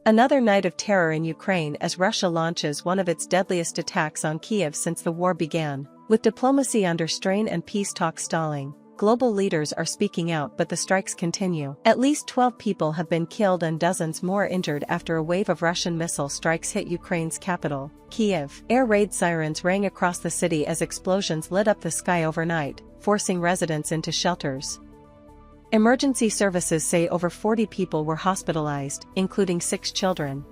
Another night of terror in Ukraine as Russia launches one of its deadliest attacks on Kyiv since the war began. With diplomacy under strain and peace talks stalling, global leaders are speaking out, but the strikes continue. At least 12 people have been killed and dozens more injured after a wave of Russian missile strikes hit Ukraine's capital, Kyiv. Air raid sirens rang across the city as explosions lit up the sky overnight, forcing residents into shelters. Emergency services say over 40 people were hospitalized, including 6 children.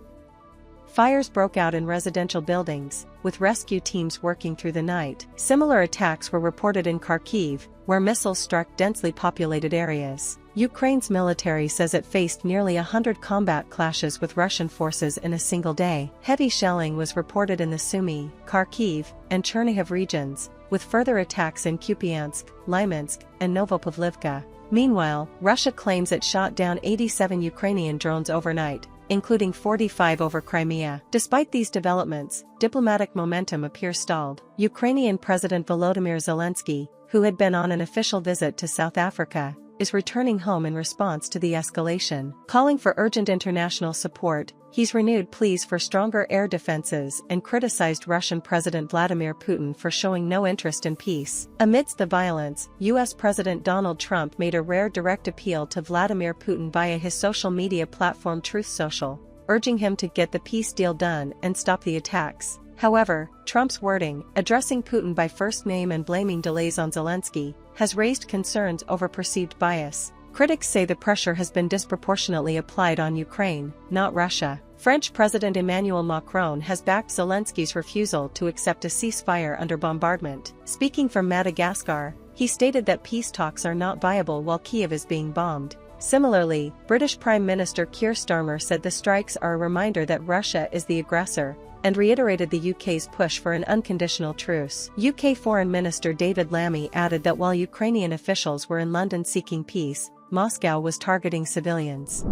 Fires broke out in residential buildings, with rescue teams working through the night. Similar attacks were reported in Kharkiv, where missiles struck densely populated areas. Ukraine's military says it faced nearly 100 combat clashes with Russian forces in a single day. Heavy shelling was reported in the Sumy, Kharkiv, and Chernihiv regions, with further attacks in Kupiansk, Lymansk, and Novopavlivka. Meanwhile, Russia claims it shot down 87 Ukrainian drones overnight, including 45 over Crimea. Despite these developments, diplomatic momentum appears stalled. Ukrainian President Volodymyr Zelenskyy, who had been on an official visit to South Africa, is returning home in response to the escalation. Calling for urgent international support, he's renewed pleas for stronger air defenses and criticized Russian President Vladimir Putin for showing no interest in peace. Amidst the violence, U.S. President Donald Trump made a rare direct appeal to Vladimir Putin via his social media platform Truth Social, urging him to get the peace deal done and stop the attacks. However, Trump's wording, addressing Putin by first name and blaming delays on Zelenskyy, has raised concerns over perceived bias. Critics say the pressure has been disproportionately applied on Ukraine, not Russia. French President Emmanuel Macron has backed Zelenskyy's refusal to accept a ceasefire under bombardment. Speaking from Madagascar, he stated that peace talks are not viable while Kyiv is being bombed. Similarly, British Prime Minister Keir Starmer said the strikes are a reminder that Russia is the aggressor, and reiterated the UK's push for an unconditional truce. UK Foreign Minister David Lammy added that while Ukrainian officials were in London seeking peace, Moscow was targeting civilians.